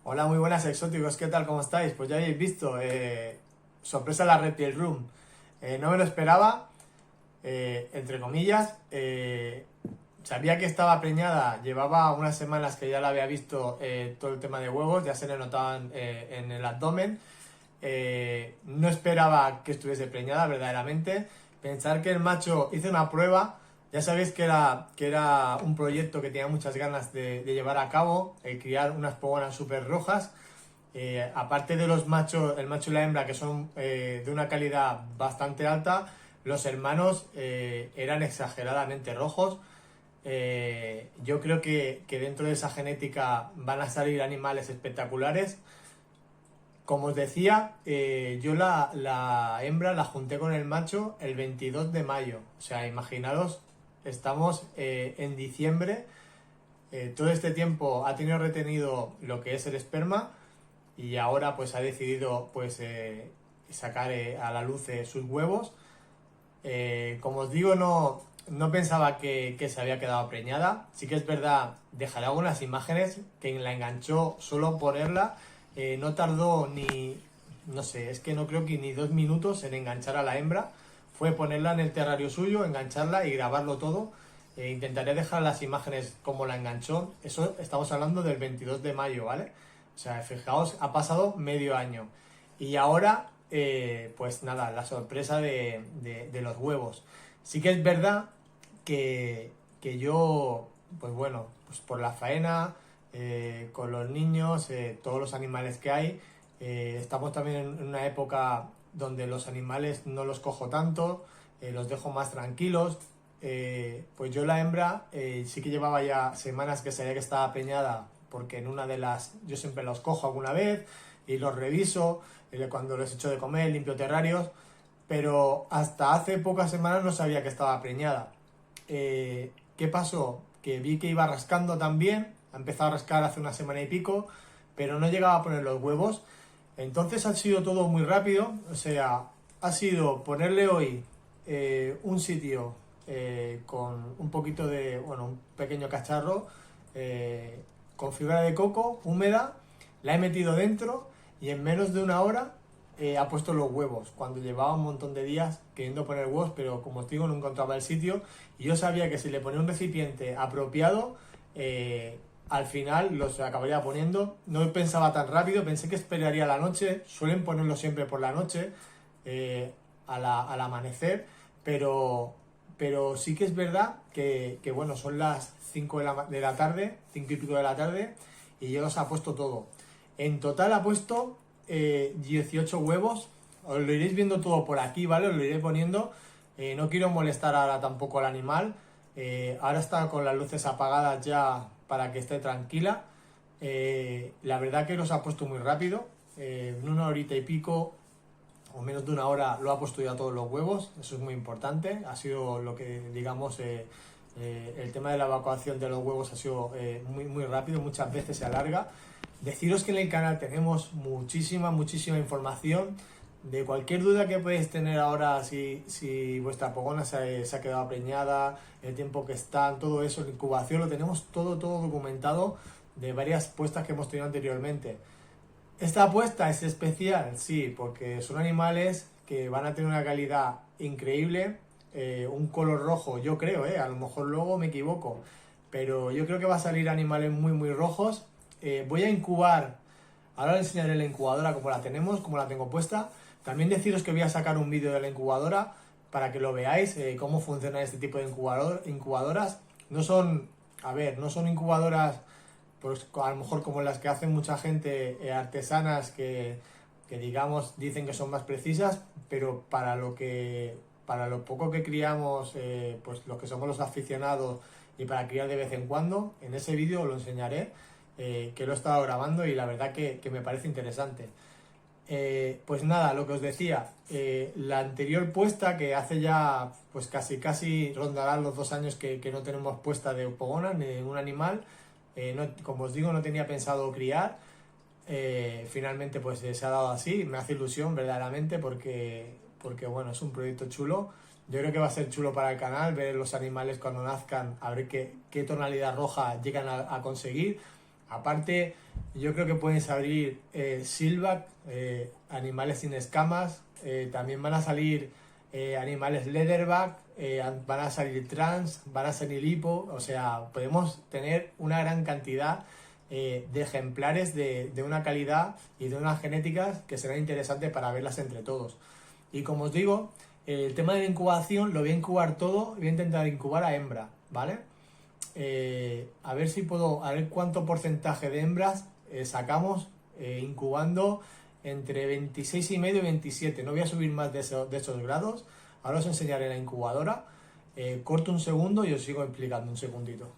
Hola, muy buenas exóticos, ¿qué tal? ¿Cómo estáis? Pues ya habéis visto, sorpresa en la Reptile Room. No me lo esperaba, entre comillas. Sabía que estaba preñada, llevaba unas semanas que ya la había visto todo el tema de huevos, ya se le notaban en el abdomen. No esperaba que estuviese preñada verdaderamente. Pensar que el macho hizo una prueba, ya sabéis que era un proyecto que tenía muchas ganas de llevar a cabo, el criar unas pogonas súper rojas. Aparte de los machos, el macho y la hembra, que son de una calidad bastante alta, los hermanos eran exageradamente rojos. Yo creo que dentro de esa genética van a salir animales espectaculares. Como os decía, yo la hembra la junté con el macho el 22 de mayo. O sea, imaginaros, estamos en diciembre. Todo este tiempo ha tenido retenido lo que es el esperma y ahora pues ha decidido pues sacar a la luz sus huevos. Como os digo, no pensaba que se había quedado preñada. Sí que es verdad, dejaré algunas imágenes que la enganchó solo ponerla. No tardó ni, no sé, es que no creo que ni 2 minutos en enganchar a la hembra. Fue ponerla en el terrario suyo, engancharla y grabarlo todo. Intentaré dejar las imágenes como la enganchó. Eso estamos hablando del 22 de mayo, ¿vale? O sea, fijaos, ha pasado medio año. Y ahora, pues nada, la sorpresa de los huevos. Sí que es verdad que yo, pues bueno, pues por la faena, con los niños, todos los animales que hay, estamos también en una época donde los animales no los cojo tanto, los dejo más tranquilos. Pues yo la hembra sí que llevaba ya semanas que sabía que estaba preñada, porque en una de las, yo siempre los cojo alguna vez y los reviso, cuando les echo de comer, limpio terrarios, pero hasta hace pocas semanas no sabía que estaba preñada. ¿Qué pasó? Que vi que iba rascando también, ha empezado a rascar hace una semana y pico, pero no llegaba a poner los huevos. Entonces ha sido todo muy rápido, o sea, ha sido ponerle hoy un sitio con un poquito de, bueno, un pequeño cacharro con fibra de coco húmeda, la he metido dentro y en menos de una hora ha puesto los huevos, cuando llevaba un montón de días queriendo poner huevos, pero como os digo, no encontraba el sitio y yo sabía que si le ponía un recipiente apropiado, al final los acabaría poniendo. No pensaba tan rápido, pensé que esperaría la noche, suelen ponerlo siempre por la noche, al amanecer, pero sí que es verdad que bueno, son las 5 de la tarde, 5 y pico de la tarde, y yo los ha puesto todo. En total ha puesto 18 huevos. Os lo iréis viendo todo por aquí, ¿vale? Os lo iré poniendo. No quiero molestar ahora tampoco al animal. Ahora está con las luces apagadas ya para que esté tranquila. La verdad que los ha puesto muy rápido. En una horita y pico o menos de una hora lo ha puesto ya todos los huevos. Eso es muy importante. Ha sido lo que, digamos, el tema de la evacuación de los huevos ha sido muy rápido. Muchas veces se alarga. Deciros que en el canal tenemos muchísima información. De cualquier duda que podéis tener ahora, si vuestra pogona se ha quedado preñada, el tiempo que está, todo eso, la incubación, lo tenemos todo documentado de varias puestas que hemos tenido anteriormente. ¿Esta apuesta es especial? Sí, porque son animales que van a tener una calidad increíble, un color rojo, yo creo, a lo mejor luego me equivoco, pero yo creo que va a salir animales muy rojos. Voy a incubar, ahora os enseñaré la incubadora como la tenemos, como la tengo puesta. También deciros que voy a sacar un vídeo de la incubadora para que lo veáis, cómo funciona este tipo de incubadoras. No son, a ver, no son incubadoras pues a lo mejor como las que hacen mucha gente, artesanas que digamos dicen que son más precisas, pero para lo poco que criamos, pues los que somos los aficionados y para criar de vez en cuando, en ese vídeo os lo enseñaré, que lo he estado grabando y la verdad que me parece interesante. Pues nada, lo que os decía, la anterior puesta, que hace ya pues casi rondarán los 2 años que no tenemos puesta de pogona ni de un animal. Como os digo, no tenía pensado criar. Finalmente pues se ha dado así. Me hace ilusión verdaderamente porque bueno, es un proyecto chulo. Yo creo que va a ser chulo para el canal ver los animales cuando nazcan, a ver qué tonalidad roja llegan a conseguir. Aparte, yo creo que pueden salir silvac, animales sin escamas, también van a salir animales leatherback, van a salir trans, van a salir hipo, o sea, podemos tener una gran cantidad de ejemplares de una calidad y de unas genéticas que serán interesantes para verlas entre todos. Y como os digo, el tema de la incubación lo voy a incubar todo, voy a intentar incubar a hembra, ¿vale? A ver si puedo, a ver cuánto porcentaje de hembras sacamos incubando entre 26,5 y 27. No voy a subir más de esos grados. Ahora os enseñaré la incubadora. Corto un segundo y os sigo explicando un segundito.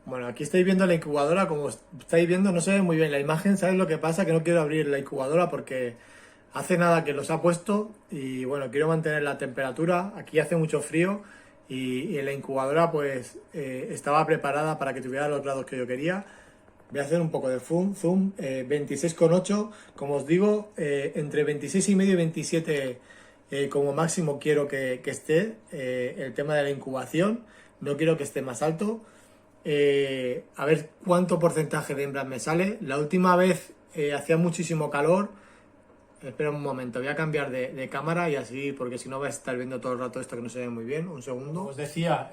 Bueno, aquí estáis viendo la incubadora. Como estáis viendo, no se ve muy bien la imagen. ¿Sabes lo que pasa? Que no quiero abrir la incubadora porque hace nada que los ha puesto y bueno, quiero mantener la temperatura. Aquí hace mucho frío y en la incubadora pues estaba preparada para que tuviera los grados que yo quería. Voy a hacer un poco de zoom, 26,8, como os digo, entre 26,5 y 27 como máximo quiero que esté el tema de la incubación, no quiero que esté más alto. A ver cuánto porcentaje de hembras me sale. La última vez hacía muchísimo calor. Espera un momento, voy a cambiar de cámara y así, porque si no vais a estar viendo todo el rato esto que no se ve muy bien. Un segundo. Como os decía,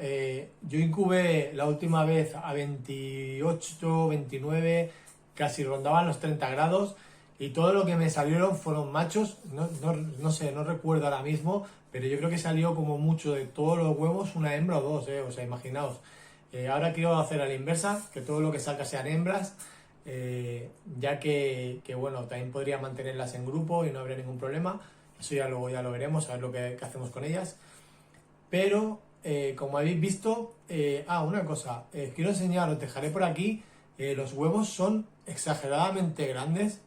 yo incubé la última vez a 28, 29, casi rondaban los 30 grados y todo lo que me salieron fueron machos. No sé, no recuerdo ahora mismo, pero yo creo que salió como mucho de todos los huevos una hembra o dos, o sea, imaginaos. Ahora quiero hacer a la inversa, que todo lo que salga sean hembras. Ya que bueno, también podría mantenerlas en grupo y no habría ningún problema. Eso ya luego ya lo veremos, a ver lo que hacemos con ellas. Pero como habéis visto, una cosa, quiero enseñaros, dejaré por aquí, los huevos son exageradamente grandes.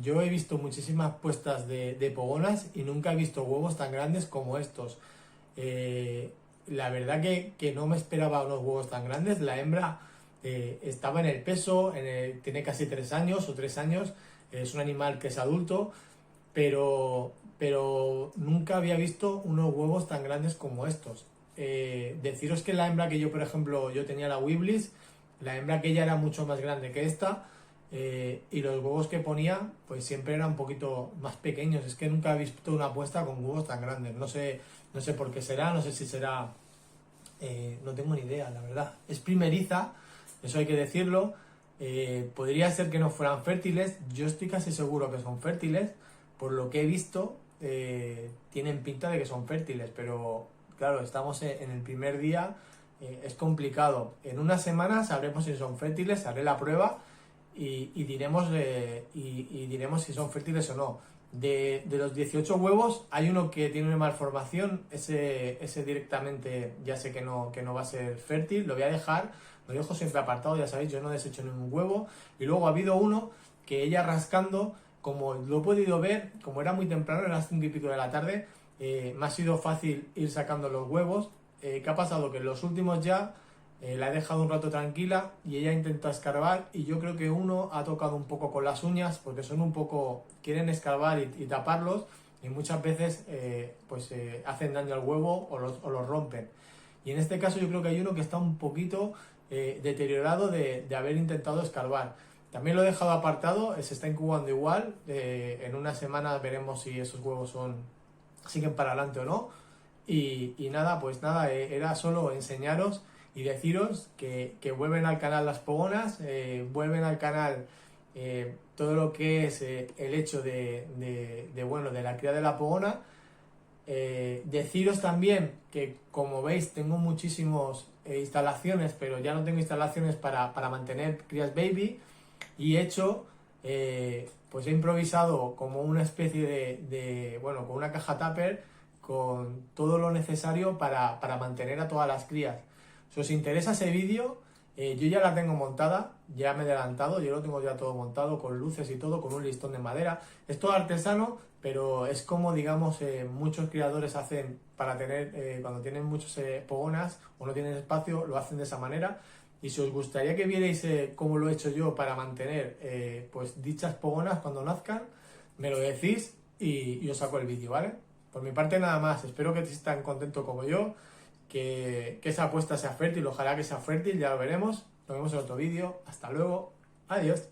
Yo he visto muchísimas puestas de pogonas y nunca he visto huevos tan grandes como estos. La verdad que no me esperaba unos huevos tan grandes. La hembra estaba en el peso, tiene casi 3 años o 3 años, es un animal que es adulto, pero nunca había visto unos huevos tan grandes como estos. Deciros que la hembra que yo, por ejemplo, yo tenía la Wiblis, la hembra que ella era mucho más grande que esta, y los huevos que ponía pues siempre eran un poquito más pequeños. Es que nunca he visto una puesta con huevos tan grandes, no sé por qué será, no sé si será, no tengo ni idea, la verdad. Es primeriza, eso hay que decirlo. Podría ser que no fueran fértiles, yo estoy casi seguro que son fértiles, por lo que he visto, tienen pinta de que son fértiles, pero claro, estamos en el primer día, es complicado. En unas semanas sabremos si son fértiles, haré la prueba y diremos si son fértiles o no. De los 18 huevos hay uno que tiene una malformación, ese directamente ya sé que no va a ser fértil, lo voy a dejar, lo dejo siempre apartado, ya sabéis, yo no desecho ningún huevo. Y luego ha habido uno que ella rascando, como lo he podido ver, como era muy temprano, eran las 5 y pico de la tarde, me ha sido fácil ir sacando los huevos. ¿Qué ha pasado? Que en los últimos ya la he dejado un rato tranquila y ella intenta escarbar y yo creo que uno ha tocado un poco con las uñas porque son un poco, quieren escarbar y taparlos y muchas veces hacen daño al huevo o los rompen. Y en este caso yo creo que hay uno que está un poquito deteriorado de haber intentado escarbar. También lo he dejado apartado, se está incubando igual, en unas semanas veremos si esos huevos siguen para adelante o no. Y nada, pues nada, era solo enseñaros y deciros que vuelven al canal las pogonas, vuelven al canal todo lo que es el hecho de la cría de la pogona. Deciros también que, como veis, tengo muchísimas instalaciones, pero ya no tengo instalaciones para mantener crías baby y he hecho, pues he improvisado como una especie con una caja tupper con todo lo necesario para mantener a todas las crías. Si os interesa ese vídeo, yo ya la tengo montada, ya me he adelantado, yo lo tengo ya todo montado con luces y todo, con un listón de madera. Es todo artesano, pero es como, digamos, muchos criadores hacen para tener, cuando tienen muchos pogonas o no tienen espacio, lo hacen de esa manera. Y si os gustaría que vierais cómo lo he hecho yo para mantener pues dichas pogonas cuando nazcan, me lo decís y os saco el vídeo, ¿vale? Por mi parte nada más, espero que estéis tan contentos como yo, que esa apuesta sea fértil, ojalá que sea fértil, ya lo veremos. Nos vemos en otro vídeo. Hasta luego. Adiós.